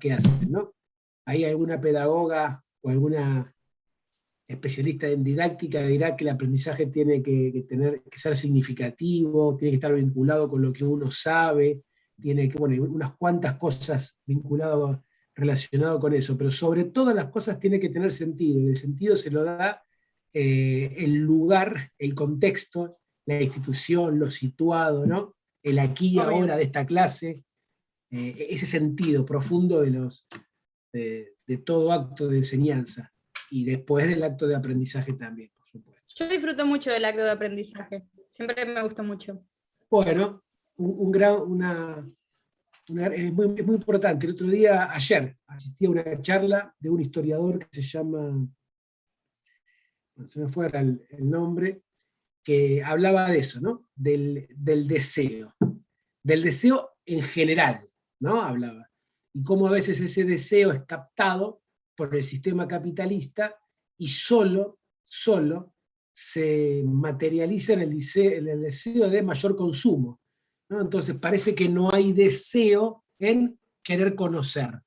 que hacen, ¿no? Hay alguna pedagoga o alguna especialista en didáctica dirá que el aprendizaje tiene que ser significativo, tiene que estar vinculado con lo que uno sabe, tiene que, bueno, unas cuantas cosas relacionado con eso, pero sobre todas las cosas tiene que tener sentido, y el sentido se lo da el lugar, el contexto, la institución, lo situado, ¿no? El aquí y Obvio. ahora de esta clase, ese sentido profundo de todo acto de enseñanza y después del acto de aprendizaje también, por supuesto. Yo disfruto mucho del acto de aprendizaje, siempre me gustó mucho. Bueno, es muy importante. El otro día, ayer, asistí a una charla de un historiador que se llama, se me fue el nombre, que hablaba de eso, ¿no? Del deseo en general, ¿no? Hablaba. Y cómo a veces ese deseo es captado por el sistema capitalista y solo se materializa en el deseo de mayor consumo, ¿no? Entonces parece que no hay deseo en querer conocer.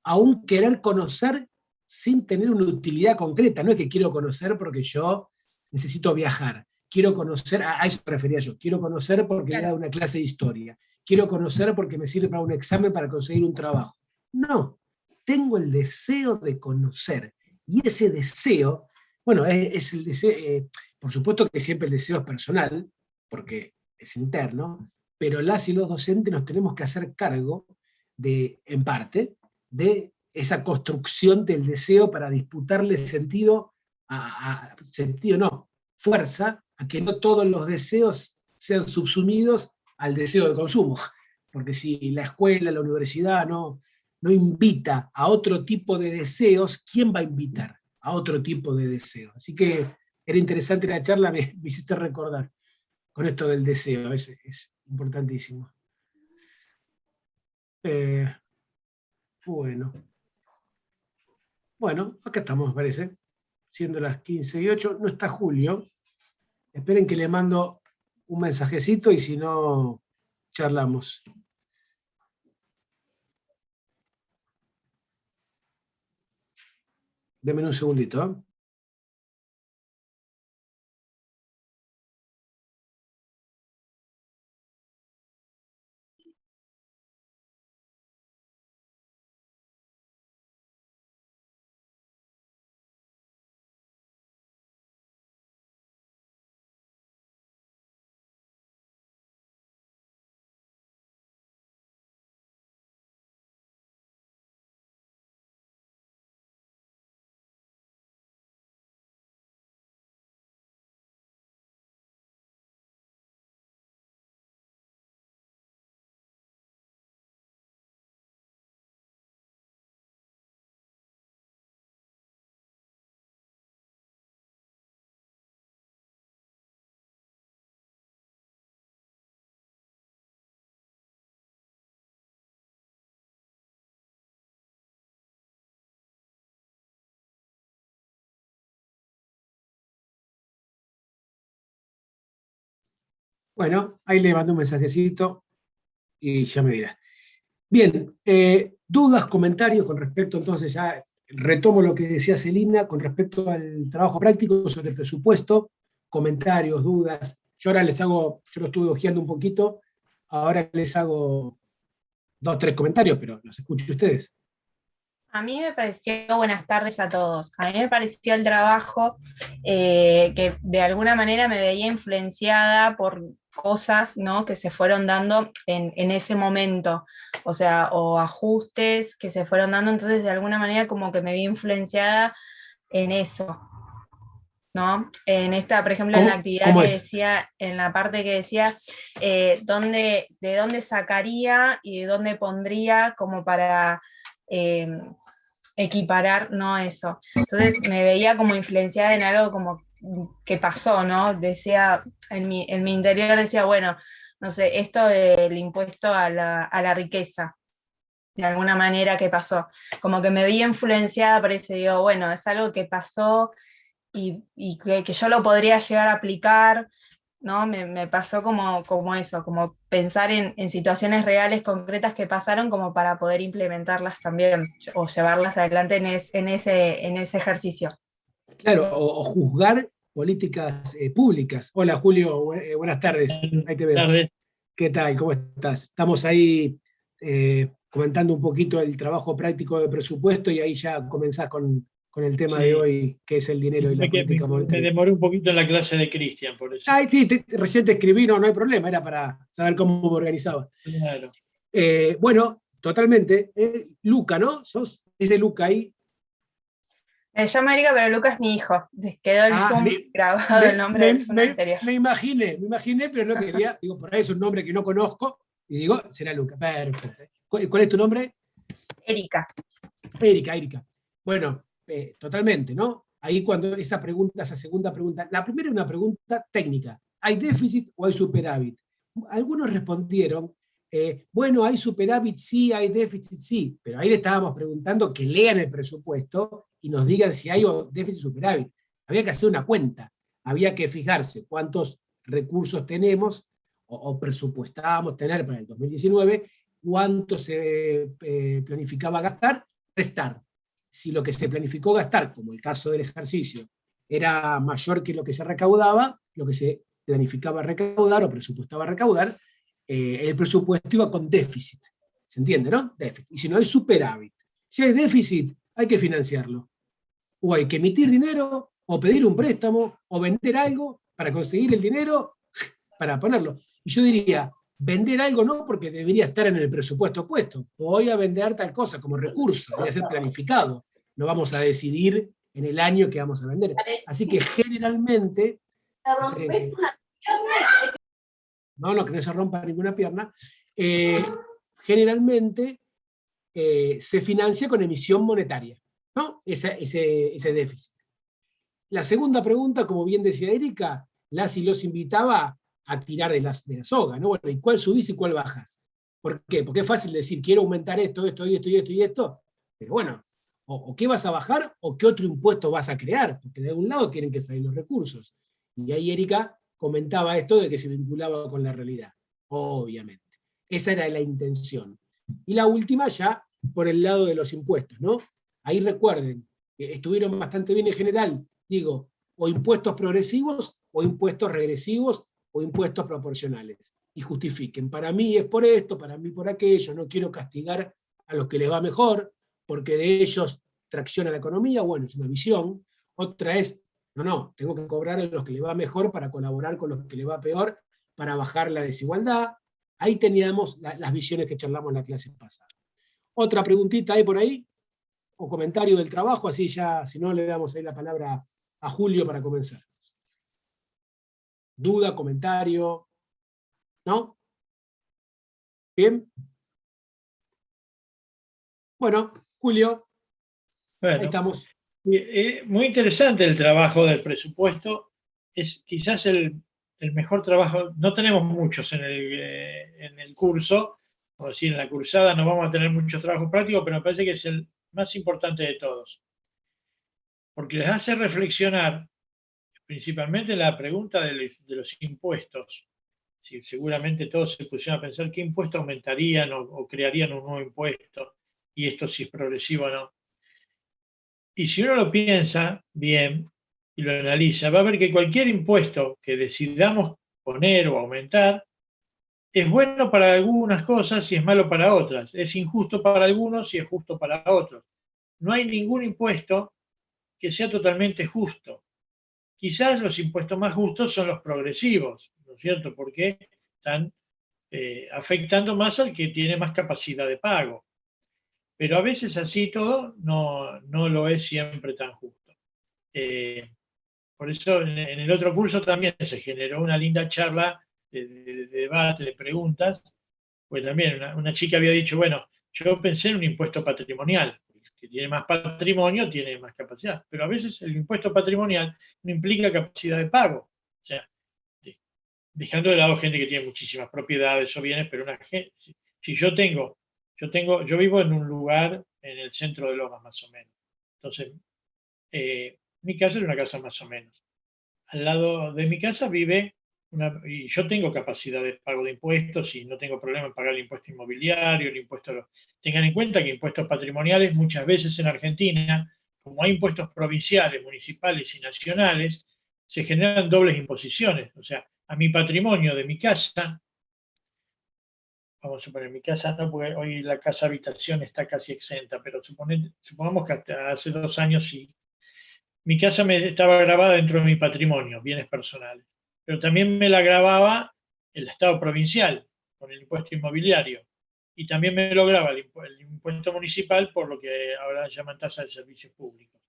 Aún querer conocer sin tener una utilidad concreta. No es que quiero conocer porque yo necesito viajar. Quiero conocer, a eso me refería yo, quiero conocer porque voy a dar una clase de historia. Quiero conocer porque me sirve para un examen, para conseguir un trabajo. No, tengo el deseo de conocer. Y ese deseo, bueno, es el deseo, por supuesto que siempre el deseo es personal, porque es interno, pero las y los docentes nos tenemos que hacer cargo en parte, de esa construcción del deseo para disputarle sentido, sentido no, fuerza, a que no todos los deseos sean subsumidos al deseo de consumo. Porque si la escuela, la universidad no invita a otro tipo de deseos, ¿quién va a invitar a otro tipo de deseos? Así que era interesante la charla, me hiciste recordar con esto del deseo, es importantísimo. Bueno. Bueno, acá estamos, me parece. Siendo las 15:08, no está Julio. Esperen que le mando un mensajecito y si no, charlamos. Denme un segundito, ¿eh? Bueno, ahí le mando un mensajecito y ya me dirá. Bien, dudas, comentarios con respecto, entonces ya retomo lo que decía Celina con respecto al trabajo práctico sobre el presupuesto, comentarios, dudas. Yo ahora yo lo estuve hojeando un poquito, ahora les hago 2 o 3 comentarios, pero los escucho ustedes. A mí me pareció, buenas tardes a todos, a mí me pareció el trabajo que de alguna manera me veía influenciada por cosas, ¿no?, que se fueron dando en ese momento, o sea, o ajustes que se fueron dando, entonces de alguna manera como que me vi influenciada en eso, ¿no? En esta, por ejemplo, en la actividad que decía, en la parte que decía, de dónde sacaría y de dónde pondría como para equiparar, ¿no? Eso. Entonces me veía como influenciada en algo como que pasó, ¿no? Decía, en mi interior decía, bueno, no sé, esto del impuesto a la riqueza, de alguna manera que pasó. Como que me veía influenciada por eso, digo, bueno, es algo que pasó y que yo lo podría llegar a aplicar, ¿no? Me pasó como eso, como pensar en situaciones reales, concretas que pasaron como para poder implementarlas también o llevarlas adelante en ese ejercicio. Claro, o juzgar políticas públicas. Hola Julio, buenas tardes, ahí te Buenas veo. tardes. ¿Qué tal? ¿Cómo estás? Estamos ahí comentando un poquito el trabajo práctico de presupuesto y ahí ya comenzás con el tema de Sí, hoy, que es el dinero y la política me monetaria. demoré un poquito en la clase de Cristian, por eso. Ay, sí, recién te escribí, no hay problema, era para saber cómo me organizaba. Claro. Bueno, totalmente. Luca, ¿no? Dice Luca ahí. Me llamo Erika, pero Lucas es mi hijo. Quedó el Ah, Zoom grabado el nombre del Zoom anterior. me imaginé, pero no quería. Digo, por ahí es un nombre que no conozco. Y digo, será Luca. Perfecto. ¿Cuál es tu nombre? Erika. Erika. Bueno, totalmente, ¿no? Ahí cuando esa pregunta, esa segunda pregunta, la primera es una pregunta técnica. ¿Hay déficit o hay superávit? Algunos respondieron, bueno, hay superávit, sí, hay déficit, sí, pero ahí le estábamos preguntando que lean el presupuesto y nos digan si hay déficit o superávit. Había que hacer una cuenta, había que fijarse cuántos recursos tenemos o presupuestábamos tener para el 2019, cuánto se planificaba gastar, restar. Si lo que se planificó gastar, como el caso del ejercicio, era mayor que lo que se recaudaba, lo que se planificaba recaudar o presupuestaba recaudar, el presupuesto iba con déficit. ¿Se entiende, no? Déficit. Y si no hay superávit. Si hay déficit, hay que financiarlo. O hay que emitir dinero, o pedir un préstamo, o vender algo para conseguir el dinero para ponerlo. Y yo diría, vender algo no porque debería estar en el presupuesto puesto. Voy a vender tal cosa como recurso, debería ser planificado. No vamos a decidir en el año que vamos a vender. Así que generalmente... no, que no se rompa ninguna pierna. Generalmente se financia con emisión monetaria, ¿no? Ese déficit. La segunda pregunta, como bien decía Erika, las y los invitaba a tirar de la soga, ¿no? Bueno, ¿y cuál subís y cuál bajas? ¿Por qué? Porque es fácil decir, quiero aumentar esto, pero bueno, o qué vas a bajar o qué otro impuesto vas a crear, porque de algún lado tienen que salir los recursos. Y ahí Erika comentaba esto de que se vinculaba con la realidad, obviamente. Esa era la intención. Y la última ya por el lado de los impuestos, ¿no? Ahí recuerden, estuvieron bastante bien en general, digo, o impuestos progresivos, o impuestos regresivos, o impuestos proporcionales. Y justifiquen, para mí es por esto, para mí por aquello, no quiero castigar a los que les va mejor, porque de ellos tracciona la economía, bueno, es una visión. Otra es, no, tengo que cobrar a los que les va mejor para colaborar con los que les va peor, para bajar la desigualdad. Ahí teníamos las visiones que charlamos en la clase pasada. Otra preguntita hay por ahí, o comentario del trabajo, así ya, si no, le damos ahí la palabra a Julio para comenzar. ¿Duda, comentario? ¿No? ¿Bien? Bueno, Julio, Bueno, ahí estamos. muy interesante el trabajo del presupuesto. Es quizás el mejor trabajo. No tenemos muchos en el curso, o decir, en la cursada no vamos a tener muchos trabajos prácticos, pero me parece que es el más importante de todos. Porque les hace reflexionar principalmente la pregunta de los impuestos. Si seguramente todos se pusieron a pensar qué impuesto aumentarían o crearían un nuevo impuesto, y esto si es progresivo o no. Y si uno lo piensa bien y lo analiza, va a ver que cualquier impuesto que decidamos poner o aumentar es bueno para algunas cosas y es malo para otras. Es injusto para algunos y es justo para otros. No hay ningún impuesto que sea totalmente justo. Quizás los impuestos más justos son los progresivos, ¿no es cierto? Porque están afectando más al que tiene más capacidad de pago. Pero a veces así todo no lo es siempre tan justo. Por eso en el otro curso también se generó una linda charla de debate, de preguntas, pues también una chica había dicho, bueno, yo pensé en un impuesto patrimonial, que tiene más patrimonio, tiene más capacidad, pero a veces el impuesto patrimonial no implica capacidad de pago. O sea, dejando de lado gente que tiene muchísimas propiedades o bienes, pero si yo vivo en un lugar en el centro de Lomas más o menos. Entonces, mi casa es una casa más o menos. Al lado de mi casa vive y yo tengo capacidad de pago de impuestos y no tengo problema en pagar el impuesto inmobiliario, el impuesto. Tengan en cuenta que impuestos patrimoniales muchas veces en Argentina, como hay impuestos provinciales, municipales y nacionales, se generan dobles imposiciones. O sea, a mi patrimonio de mi casa, vamos a suponer, mi casa no, porque hoy la casa habitación está casi exenta, pero supongamos que hasta hace 2 años sí. Mi casa me estaba grabada dentro de mi patrimonio, bienes personales, pero también me la grababa el Estado provincial con el impuesto inmobiliario y también me lo graba el impuesto municipal por lo que ahora llaman tasa de servicios públicos.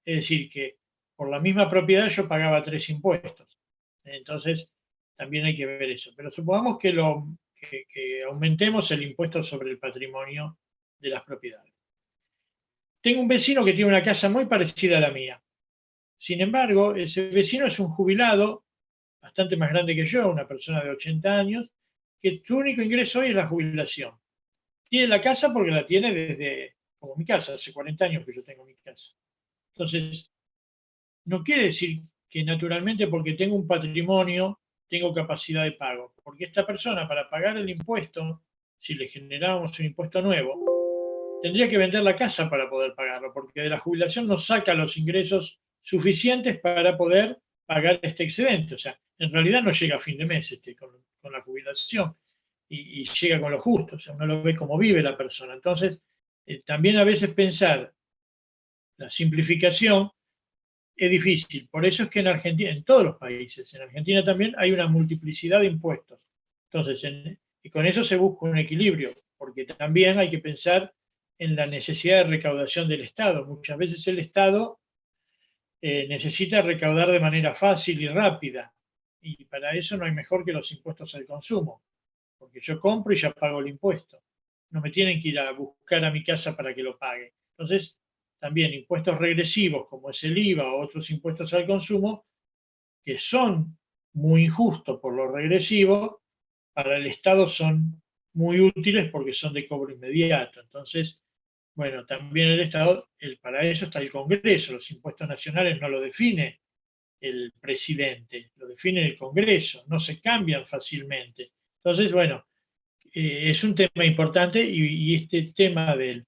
Es decir, que por la misma propiedad yo pagaba 3 impuestos. Entonces, también hay que ver eso. Pero supongamos que aumentemos el impuesto sobre el patrimonio de las propiedades. Tengo un vecino que tiene una casa muy parecida a la mía. Sin embargo, ese vecino es un jubilado bastante más grande que yo, una persona de 80 años, que su único ingreso hoy es la jubilación. Tiene la casa porque la tiene desde, como mi casa, hace 40 años que yo tengo mi casa. Entonces, no quiere decir que naturalmente porque tengo un patrimonio tengo capacidad de pago, porque esta persona para pagar el impuesto, si le generábamos un impuesto nuevo, tendría que vender la casa para poder pagarlo, porque de la jubilación no saca los ingresos suficientes para poder pagar este excedente. O sea, en realidad no llega a fin de mes con la jubilación y llega con lo justo. O sea, uno lo ve como vive la persona. Entonces, también a veces pensar la simplificación es difícil. Por eso es que en Argentina, en todos los países, en Argentina también hay una multiplicidad de impuestos. Entonces, y con eso se busca un equilibrio, porque también hay que pensar en la necesidad de recaudación del Estado. Muchas veces el Estado necesita recaudar de manera fácil y rápida, y para eso no hay mejor que los impuestos al consumo, porque yo compro y ya pago el impuesto. No me tienen que ir a buscar a mi casa para que lo pague. Entonces, también impuestos regresivos, como es el IVA o otros impuestos al consumo, que son muy injustos por lo regresivo, para el Estado son muy útiles porque son de cobro inmediato. Entonces, bueno, también el Estado, para eso está el Congreso. Los impuestos nacionales no lo define el presidente, lo define el Congreso, no se cambian fácilmente. Entonces, bueno, es un tema importante y este tema del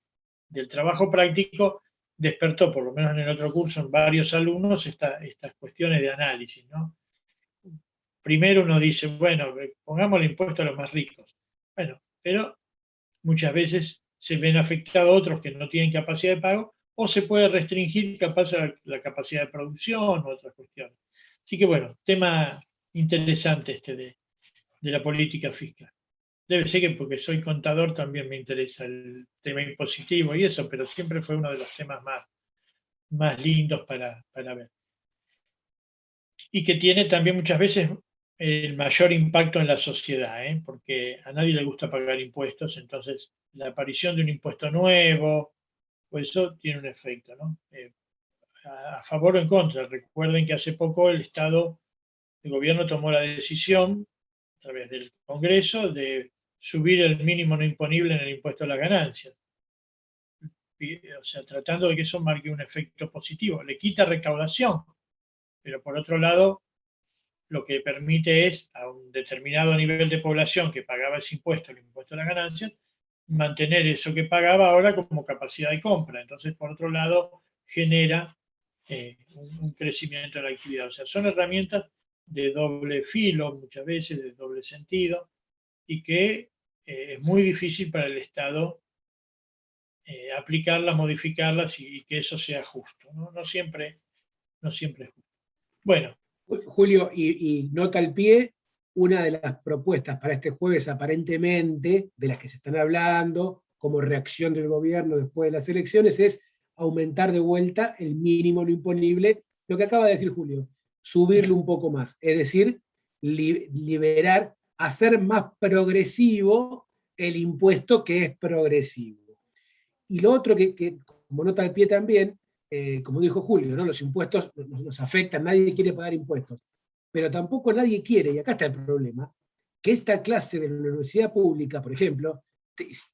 trabajo práctico despertó, por lo menos en el otro curso, en varios alumnos, estas cuestiones de análisis, ¿no? Primero uno dice, bueno, pongamos el impuesto a los más ricos. Bueno, pero muchas veces se ven afectados otros que no tienen capacidad de pago, o se puede restringir capaz la capacidad de producción o otras cuestiones. Así que bueno, tema interesante este de la política fiscal. Debe ser que porque soy contador también me interesa el tema impositivo y eso, pero siempre fue uno de los temas más lindos para ver. Y que tiene también muchas veces el mayor impacto en la sociedad, porque a nadie le gusta pagar impuestos, entonces la aparición de un impuesto nuevo, pues eso tiene un efecto, ¿no? A favor o en contra. Recuerden que hace poco el gobierno tomó la decisión, a través del Congreso, de subir el mínimo no imponible en el impuesto a las ganancias. O sea, tratando de que eso marque un efecto positivo. Le quita recaudación, pero por otro lado, lo que permite es a un determinado nivel de población que pagaba ese impuesto, el impuesto a las ganancias, mantener eso que pagaba ahora como capacidad de compra. Entonces, por otro lado, genera un crecimiento en la actividad. O sea, son herramientas de doble filo, muchas veces de doble sentido, y que es muy difícil para el Estado aplicarlas, modificarlas y que eso sea justo. No siempre es justo. Bueno. Julio, y nota al pie, una de las propuestas para este jueves, aparentemente, de las que se están hablando, como reacción del gobierno después de las elecciones, es aumentar de vuelta el mínimo no imponible, lo que acaba de decir Julio, subirlo un poco más, es decir, liberar, hacer más progresivo el impuesto que es progresivo. Y lo otro que como nota al pie también, como dijo Julio, ¿no? Los impuestos nos afectan, nadie quiere pagar impuestos, pero tampoco nadie quiere, y acá está el problema, que esta clase de la universidad pública, por ejemplo,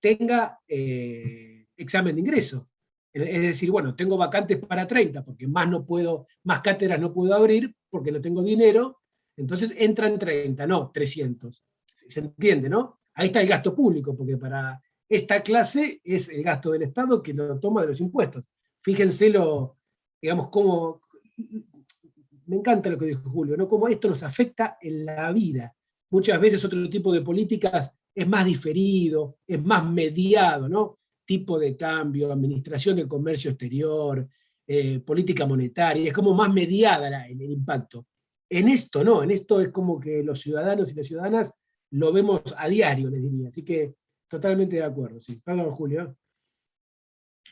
tenga examen de ingreso. Es decir, bueno, tengo vacantes para 30, porque más cátedras no puedo abrir, porque no tengo dinero, Entonces entran 30, no 300. ¿Se entiende, no? Ahí está el gasto público, porque para esta clase es el gasto del Estado que lo toma de los impuestos. Fíjense digamos, cómo, me encanta lo que dijo Julio, ¿no? Cómo esto nos afecta en la vida. Muchas veces otro tipo de políticas es más diferido, es más mediado, ¿no? Tipo de cambio, administración del comercio exterior, política monetaria, es como más mediada el impacto. En esto no, en esto es como que los ciudadanos y las ciudadanas lo vemos a diario, les diría. Así que totalmente de acuerdo, sí. Perdón, Julio.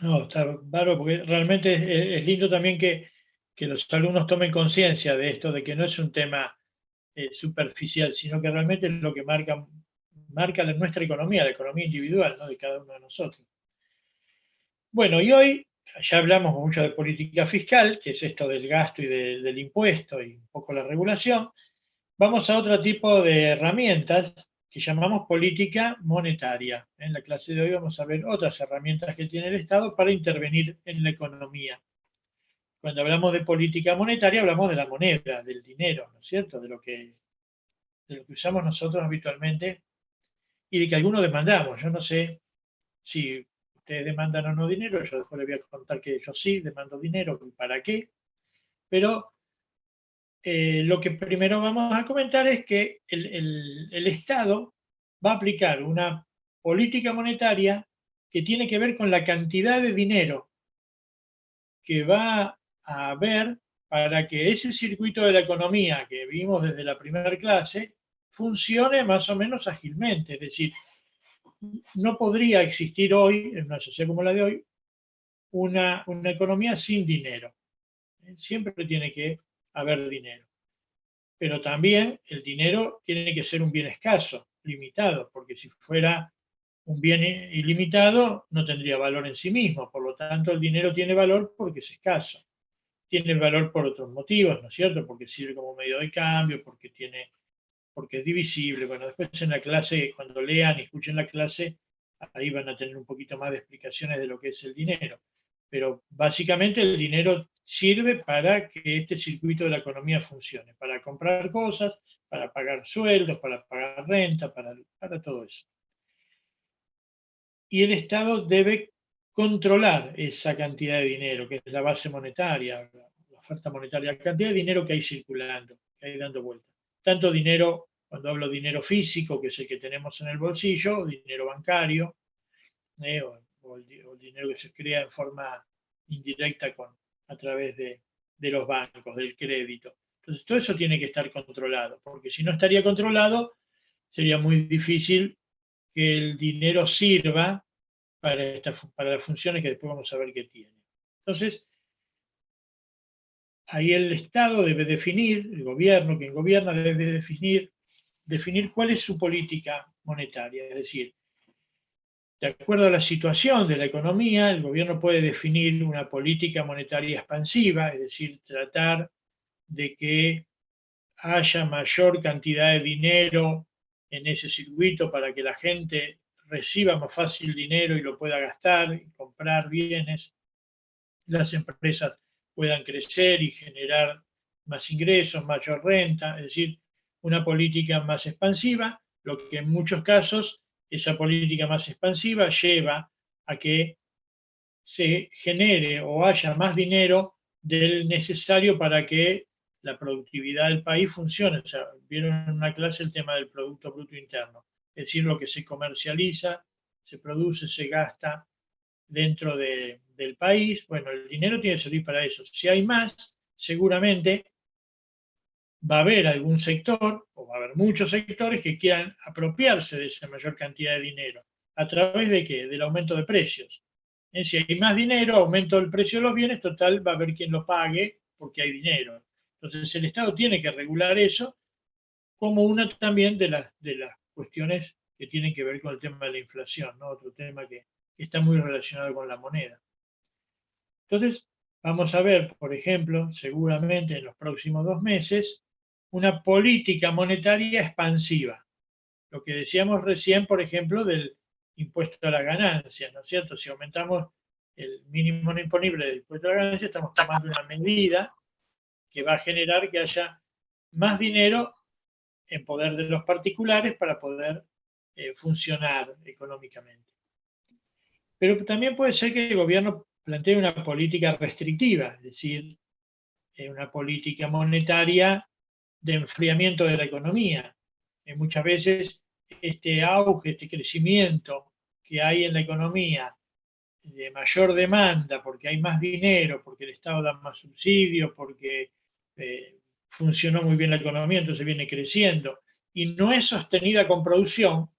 No, está bárbaro, porque realmente es lindo también que los alumnos tomen conciencia de esto, de que no es un tema superficial, sino que realmente es lo que marca nuestra economía, la economía individual, ¿no?, de cada uno de nosotros. Bueno, y hoy ya hablamos mucho de política fiscal, que es esto del gasto y del impuesto y un poco la regulación. Vamos a otro tipo de herramientas que llamamos política monetaria. En la clase de hoy vamos a ver otras herramientas que tiene el Estado para intervenir en la economía. Cuando hablamos de política monetaria hablamos de la moneda, del dinero, ¿no es cierto?, de lo que usamos nosotros habitualmente y de que algunos demandamos. Yo no sé si ustedes demandan o no dinero, yo después les voy a contar que yo sí demando dinero, ¿para qué? Pero lo que primero vamos a comentar es que el Estado va a aplicar una política monetaria que tiene que ver con la cantidad de dinero que va a haber para que ese circuito de la economía que vimos desde la primera clase funcione más o menos ágilmente. Es decir, no podría existir hoy, en una sociedad como la de hoy, una economía sin dinero. Siempre tiene que haber dinero. Pero también el dinero tiene que ser un bien escaso, limitado, porque si fuera un bien ilimitado no tendría valor en sí mismo. Por lo tanto, el dinero tiene valor porque es escaso. Tiene valor por otros motivos, ¿no es cierto? Porque sirve como medio de cambio, porque es divisible. Bueno, después en la clase, cuando lean y escuchen la clase, ahí van a tener un poquito más de explicaciones de lo que es el dinero. Pero básicamente el dinero sirve para que este circuito de la economía funcione, para comprar cosas, para pagar sueldos, para pagar renta, para todo eso. Y el Estado debe controlar esa cantidad de dinero, que es la base monetaria, la oferta monetaria, la cantidad de dinero que hay circulando, que hay dando vuelta. Tanto dinero, cuando hablo de dinero físico, que es el que tenemos en el bolsillo, o dinero bancario, o el dinero que se crea en forma indirecta a través de los bancos, del crédito. Entonces, todo eso tiene que estar controlado, porque si no estaría controlado, sería muy difícil que el dinero sirva para las funciones que después vamos a ver que tiene. Entonces, ahí el Estado debe definir, el gobierno, quien gobierna debe definir cuál es su política monetaria, es decir, de acuerdo a la situación de la economía, el gobierno puede definir una política monetaria expansiva, es decir, tratar de que haya mayor cantidad de dinero en ese circuito para que la gente reciba más fácil dinero y lo pueda gastar y comprar bienes, las empresas puedan crecer y generar más ingresos, mayor renta, es decir, una política más expansiva, lo que en muchos casos esa política más expansiva lleva a que se genere o haya más dinero del necesario para que la productividad del país funcione. O sea, vieron en una clase el tema del Producto Bruto Interno, es decir, lo que se comercializa, se produce, se gasta dentro del país. Bueno, el dinero tiene que servir para eso. Si hay más, seguramente va a haber algún sector, o va a haber muchos sectores que quieran apropiarse de esa mayor cantidad de dinero. ¿A través de qué? Del aumento de precios. Si hay más dinero, aumento el precio de los bienes, total, va a haber quien lo pague porque hay dinero. Entonces el Estado tiene que regular eso como una también de las cuestiones que tienen que ver con el tema de la inflación, ¿no? Otro tema que está muy relacionado con la moneda. Entonces, vamos a ver, por ejemplo, seguramente en los próximos 2 meses, una política monetaria expansiva. Lo que decíamos recién, por ejemplo, del impuesto a las ganancias, ¿no es cierto? Si aumentamos el mínimo no imponible del impuesto a las ganancias, estamos tomando una medida que va a generar que haya más dinero en poder de los particulares para poder funcionar económicamente. Pero también puede ser que el gobierno plantee una política restrictiva, es decir, una política monetaria de enfriamiento de la economía. Muchas veces este auge, este crecimiento que hay en la economía de mayor demanda, porque hay más dinero, porque el Estado da más subsidios, porque funcionó muy bien la economía, entonces viene creciendo, y no es sostenida con producción,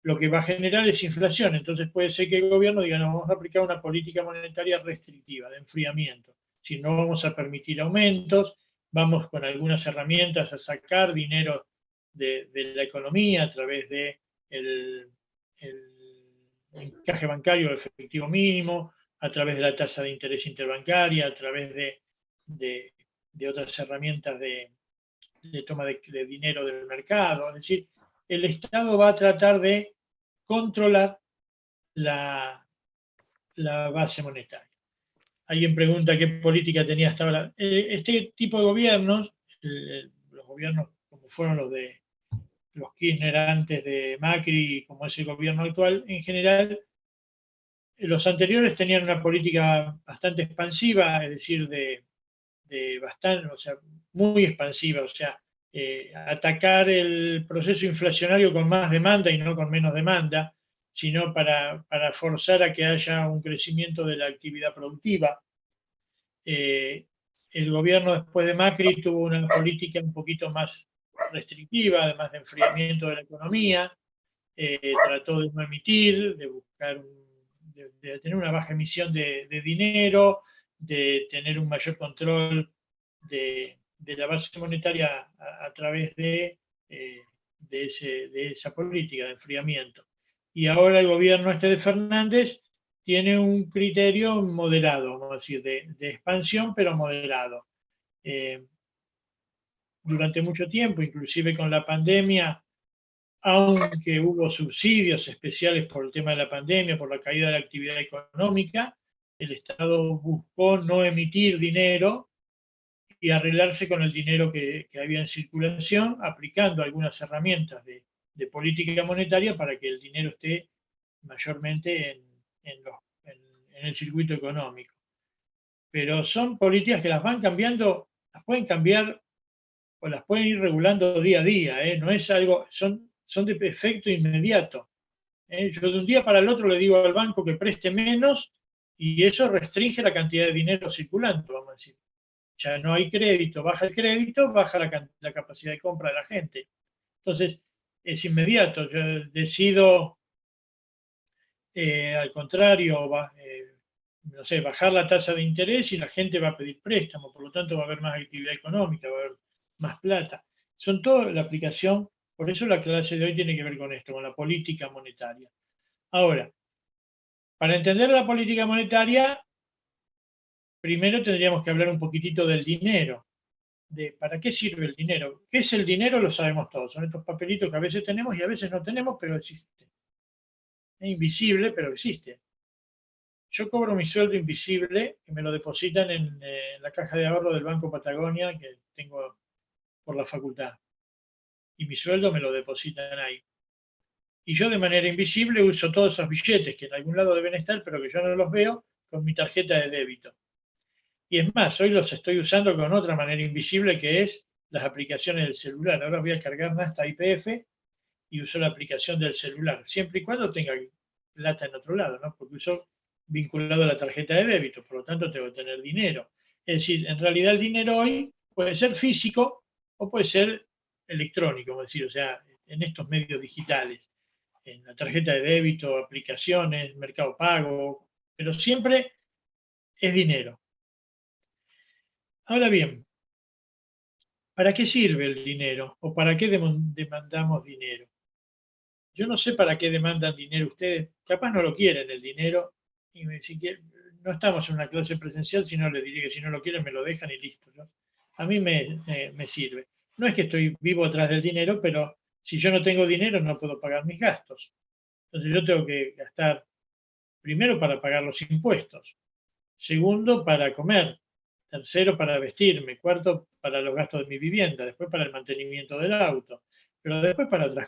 lo que va a generar es inflación. Entonces puede ser que el gobierno diga, no, vamos a aplicar una política monetaria restrictiva, de enfriamiento. Si no vamos a permitir aumentos, vamos con algunas herramientas a sacar dinero de la economía a través de el encaje bancario o efectivo mínimo, a través de la tasa de interés interbancaria, a través de otras herramientas de toma de dinero del mercado. Es decir, el Estado va a tratar de controlar la base monetaria. Alguien pregunta qué política tenía hasta ahora. Este tipo de gobiernos, los gobiernos como fueron los de los Kirchner antes de Macri, como es el gobierno actual, en general, los anteriores tenían una política bastante expansiva, es decir, bastante, o sea, muy expansiva, o sea, atacar el proceso inflacionario con más demanda y no con menos demanda, sino para forzar a que haya un crecimiento de la actividad productiva. El gobierno después de Macri tuvo una política un poquito más restrictiva, además de enfriamiento de la economía, trató de no emitir, de buscar de tener una baja emisión de dinero, de tener un mayor control de la base monetaria a través de esa política de enfriamiento. Y ahora el gobierno de Fernández tiene un criterio moderado, vamos a decir, de expansión, pero moderado. Durante mucho tiempo, inclusive con la pandemia, aunque hubo subsidios especiales por el tema de la pandemia, por la caída de la actividad económica, el Estado buscó no emitir dinero y arreglarse con el dinero que había en circulación, aplicando algunas herramientas de política monetaria para que el dinero esté mayormente en el circuito económico. Pero son políticas que las van cambiando, las pueden cambiar o las pueden ir regulando día a día, no es algo, son de efecto inmediato. Yo de un día para el otro le digo al banco que preste menos y eso restringe la cantidad de dinero circulante, vamos a decir. Ya no hay crédito, baja el crédito, baja la capacidad de compra de la gente. Entonces, es inmediato. Yo decido, al contrario, no sé, bajar la tasa de interés y la gente va a pedir préstamo, por lo tanto va a haber más actividad económica, va a haber más plata. Son toda la aplicación, por eso la clase de hoy tiene que ver con esto, con la política monetaria. Ahora, para entender la política monetaria, primero tendríamos que hablar un poquitito del dinero, de para qué sirve el dinero. ¿Qué es el dinero? Lo sabemos todos, son estos papelitos que a veces tenemos y a veces no tenemos, pero existen. Es invisible, pero existe. Yo cobro mi sueldo invisible, que me lo depositan en la caja de ahorro del Banco Patagonia, que tengo por la facultad. Y mi sueldo me lo depositan ahí. Y yo de manera invisible uso todos esos billetes que en algún lado deben estar, pero que yo no los veo, con mi tarjeta de débito. Y es más, hoy los estoy usando con otra manera invisible, que es las aplicaciones del celular. Ahora voy a cargar Nasta YPF y uso la aplicación del celular, siempre y cuando tenga plata en otro lado, ¿no? Porque uso vinculado a la tarjeta de débito, por lo tanto tengo que tener dinero. Es decir, en realidad el dinero hoy puede ser físico o puede ser electrónico, es decir, o sea, en estos medios digitales, en la tarjeta de débito, aplicaciones, Mercado Pago, pero siempre es dinero. Ahora bien, ¿para qué sirve el dinero? ¿O para qué demandamos dinero? Yo no sé para qué demandan dinero ustedes. Capaz no lo quieren el dinero. Y no estamos en una clase presencial, si no les diré que si no lo quieren me lo dejan y listo, ¿no? A mí me sirve. No es que estoy vivo atrás del dinero, pero si yo no tengo dinero no puedo pagar mis gastos. Entonces yo tengo que gastar primero para pagar los impuestos. Segundo, para comer. tercero para vestirme, cuarto para los gastos de mi vivienda, después para el mantenimiento del auto, pero después para otras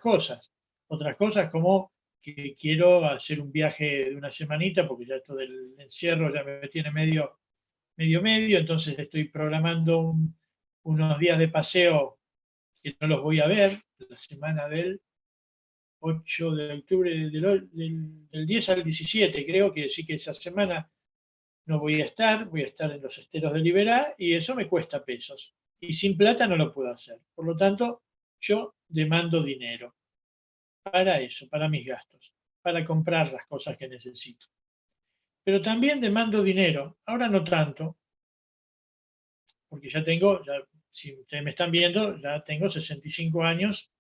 cosas como que quiero hacer un viaje de una semanita, porque ya esto del encierro ya me tiene medio, entonces estoy programando unos días de paseo que no los voy a ver, la semana del 8 de octubre, del 10 al 17, creo que sí que esa semana no voy a estar en los esteros de Liberá y eso me cuesta pesos. Y sin plata no lo puedo hacer. Por lo tanto, yo demando dinero para eso, para mis gastos, para comprar las cosas que necesito. Pero también demando dinero, ahora no tanto, porque ya tengo, si ustedes me están viendo, ya tengo 65 años,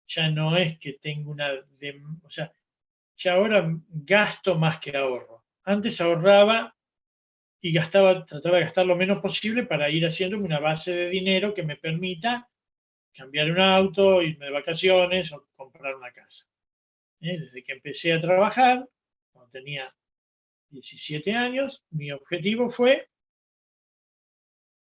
ya no es que tengo o sea, ya ahora gasto más que ahorro. Antes ahorraba y trataba de gastar lo menos posible para ir haciéndome una base de dinero que me permita cambiar un auto, irme de vacaciones o comprar una casa. Desde que empecé a trabajar, cuando tenía 17 años, mi objetivo fue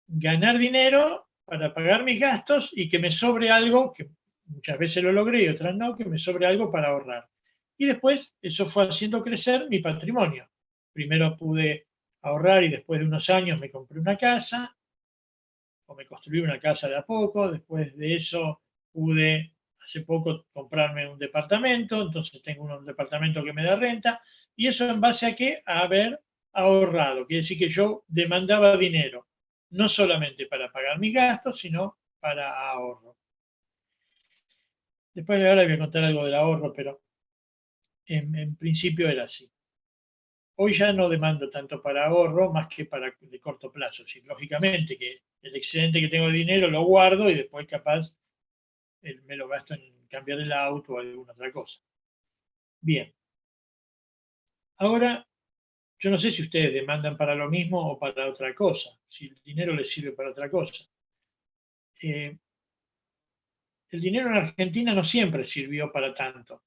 ganar dinero para pagar mis gastos y que me sobre algo, que muchas veces lo logré y otras no, que me sobre algo para ahorrar. Y después eso fue haciendo crecer mi patrimonio. Primero pude ahorrar y después de unos años me compré una casa, o me construí una casa de a poco, después de eso pude hace poco comprarme un departamento, entonces tengo un departamento que me da renta, y eso en base a qué? A haber ahorrado, quiere decir que yo demandaba dinero, no solamente para pagar mis gastos, sino para ahorro. Después ahora voy a contar algo del ahorro, pero en principio era así. Hoy ya no demando tanto para ahorro más que para de corto plazo. Sí, lógicamente que el excedente que tengo de dinero lo guardo y después capaz me lo gasto en cambiar el auto o alguna otra cosa. Bien. Ahora, yo no sé si ustedes demandan para lo mismo o para otra cosa, si el dinero les sirve para otra cosa. El dinero en Argentina no siempre sirvió para tanto,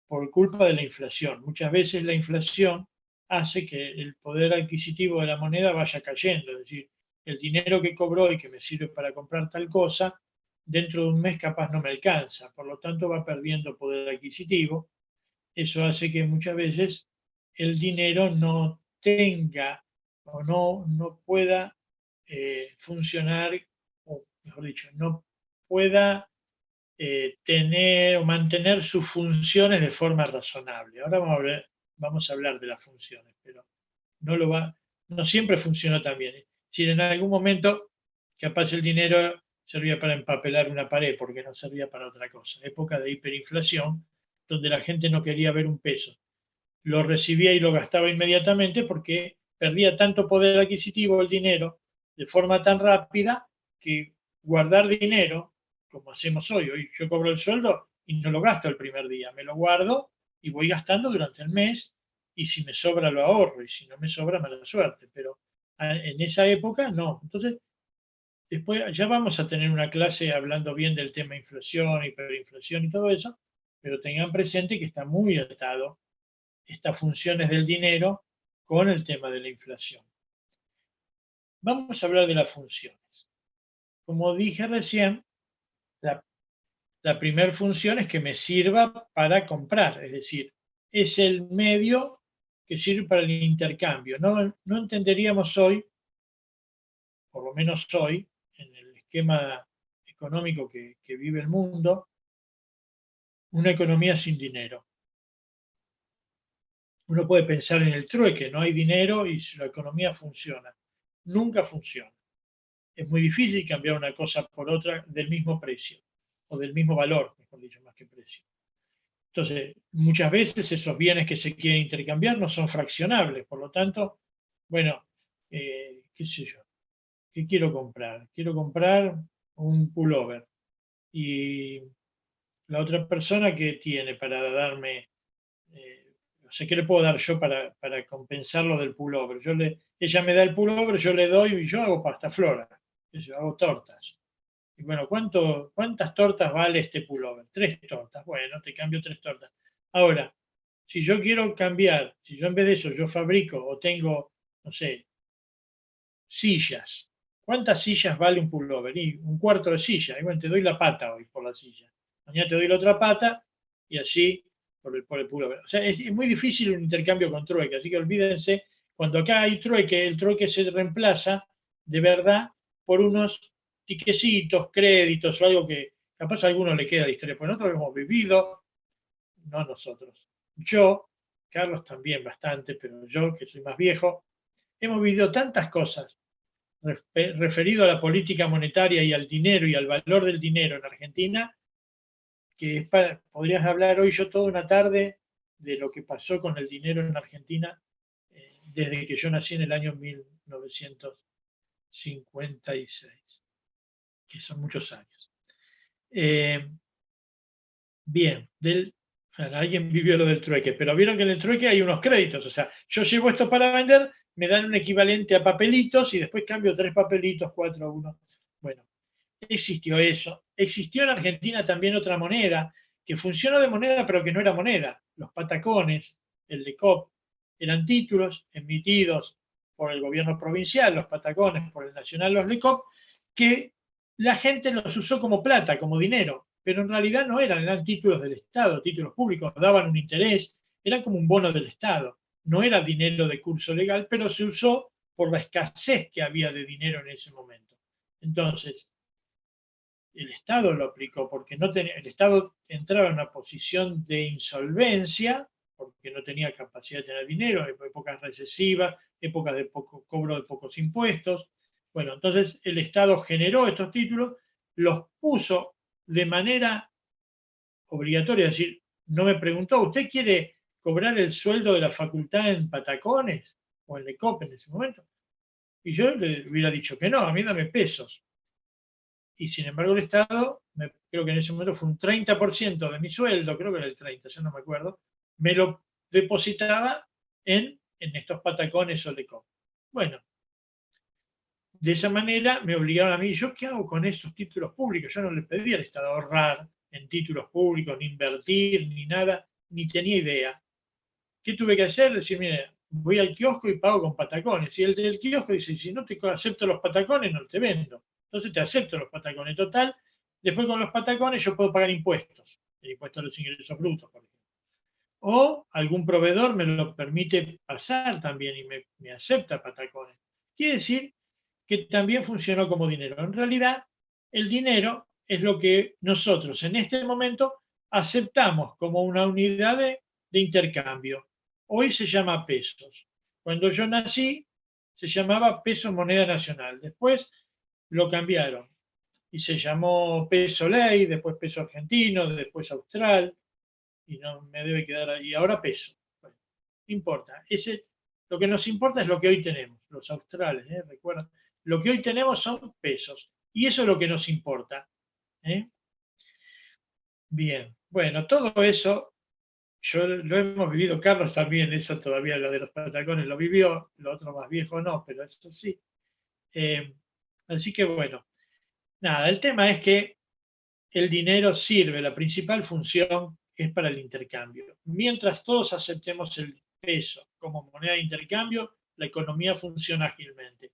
por culpa de la inflación. Muchas veces la inflación hace que el poder adquisitivo de la moneda vaya cayendo, es decir, el dinero que cobro y que me sirve para comprar tal cosa, dentro de un mes capaz no me alcanza, por lo tanto va perdiendo poder adquisitivo. Eso hace que muchas veces el dinero no tenga o no pueda funcionar, o mejor dicho, no pueda tener o mantener sus funciones de forma razonable. Ahora vamos a hablar de las funciones, pero no siempre funcionó tan bien. Si en algún momento capaz el dinero servía para empapelar una pared porque no servía para otra cosa. Época de hiperinflación, donde la gente no quería ver un peso. Lo recibía y lo gastaba inmediatamente porque perdía tanto poder adquisitivo el dinero de forma tan rápida que guardar dinero, como hacemos hoy, yo cobro el sueldo y no lo gasto el primer día, me lo guardo y voy gastando durante el mes y si me sobra lo ahorro y si no me sobra mala suerte, pero en esa época no. Entonces, después ya vamos a tener una clase hablando bien del tema inflación, hiperinflación y todo eso, pero tengan presente que está muy atado estas funciones del dinero con el tema de la inflación. Vamos a hablar de las funciones. Como dije recién, la primera función es que me sirva para comprar, es decir, es el medio que sirve para el intercambio. No entenderíamos hoy, por lo menos hoy, en el esquema económico que vive el mundo, una economía sin dinero. Uno puede pensar en el trueque, no hay dinero y la economía funciona. Nunca funciona. Es muy difícil cambiar una cosa por otra del mismo precio, o del mismo valor, mejor dicho, más que precio. Entonces, muchas veces esos bienes que se quieren intercambiar no son fraccionables, por lo tanto, bueno, qué sé yo, ¿qué quiero comprar? Quiero comprar un pullover. Y la otra persona que tiene para darme, no sé, ¿qué le puedo dar yo para compensar lo del pullover? Ella me da el pullover, yo le doy y yo hago pasta flora, yo hago tortas. Y bueno, ¿cuántas tortas vale este pullover? 3 tortas. Bueno, te cambio 3 tortas. Ahora, si yo quiero cambiar, si yo en vez de eso yo fabrico o tengo, no sé, sillas. ¿Cuántas sillas vale un pullover? Y un cuarto de silla. Y bueno, te doy la pata hoy por la silla. Mañana te doy la otra pata y así por el pullover. O sea, es muy difícil un intercambio con trueque, así que olvídense, cuando acá hay trueque, el trueque se reemplaza de verdad por unos tiquecitos, créditos o algo que capaz a alguno le queda la historia. Pues nosotros hemos vivido, no nosotros, yo, Carlos también bastante, pero yo que soy más viejo, hemos vivido tantas cosas referido a la política monetaria y al dinero y al valor del dinero en Argentina, que podrías hablar hoy yo toda una tarde de lo que pasó con el dinero en Argentina desde que yo nací en el año 1956, que son muchos años. Bien, alguien vivió lo del trueque, pero vieron que en el trueque hay unos créditos, o sea, yo llevo esto para vender, me dan un equivalente a papelitos y después cambio 3 papelitos, 4 a 1. Bueno, existió eso. Existió en Argentina también otra moneda que funcionó de moneda pero que no era moneda. Los patacones, el LECOP, eran títulos emitidos por el gobierno provincial, los patacones por el nacional, los LECOP, que la gente los usó como plata, como dinero, pero en realidad no eran títulos del Estado, títulos públicos, daban un interés, eran como un bono del Estado. No era dinero de curso legal, pero se usó por la escasez que había de dinero en ese momento. Entonces, el Estado lo aplicó porque el Estado entraba en una posición de insolvencia porque no tenía capacidad de tener dinero, épocas recesivas, épocas de cobro de pocos impuestos. Bueno, entonces el Estado generó estos títulos, los puso de manera obligatoria, es decir, no me preguntó, ¿usted quiere cobrar el sueldo de la facultad en patacones o en LECOP en ese momento? Y yo le hubiera dicho que no, a mí dame pesos. Y sin embargo el Estado, creo que en ese momento fue un 30% de mi sueldo, creo que era el 30%, ya no me acuerdo, me lo depositaba en estos patacones o LECOP. Bueno, de esa manera me obligaron a mí, ¿yo qué hago con esos títulos públicos? Yo no le pedí al Estado ahorrar en títulos públicos, ni invertir, ni nada, ni tenía idea. ¿Qué tuve que hacer? Decir, mire, voy al kiosco y pago con patacones. Y el del kiosco dice, si no te acepto los patacones, no te vendo. Entonces te acepto los patacones. Total, después con los patacones yo puedo pagar impuestos. El impuesto a los ingresos brutos, por ejemplo. O algún proveedor me lo permite pasar también y me acepta patacones. Quiere decir que también funcionó como dinero. En realidad, el dinero es lo que nosotros en este momento aceptamos como una unidad de intercambio. Hoy se llama pesos. Cuando yo nací, se llamaba peso moneda nacional. Después lo cambiaron y se llamó peso ley, después peso argentino, después austral, y no me debe quedar ahí. Ahora peso. Bueno, no importa. Lo que nos importa es lo que hoy tenemos, los australes, recuerda. Lo que hoy tenemos son pesos. Y eso es lo que nos importa. Bien, bueno, todo eso yo lo hemos vivido, Carlos también, eso todavía, lo de los patacones lo vivió, lo otro más viejo no, pero eso sí. Así que bueno, nada, el tema es que el dinero sirve, la principal función es para el intercambio. Mientras todos aceptemos el peso como moneda de intercambio, la economía funciona ágilmente.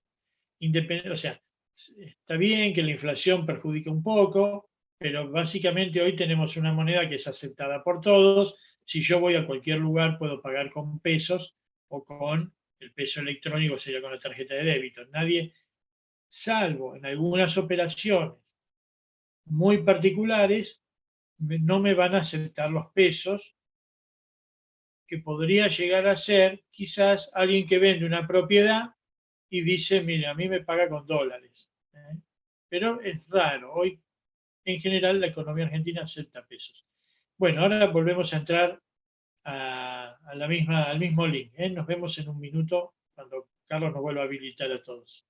O sea, está bien que la inflación perjudique un poco, pero básicamente hoy tenemos una moneda que es aceptada por todos. Si yo voy a cualquier lugar puedo pagar con pesos o con el peso electrónico, sería con la tarjeta de débito. Nadie, salvo en algunas operaciones muy particulares, no me van a aceptar los pesos, que podría llegar a ser quizás alguien que vende una propiedad y dice, mire, a mí me paga con dólares. Pero es raro. Hoy, en general, la economía argentina acepta pesos. Bueno, ahora volvemos a entrar al mismo link. Nos vemos en un minuto cuando Carlos nos vuelva a habilitar a todos.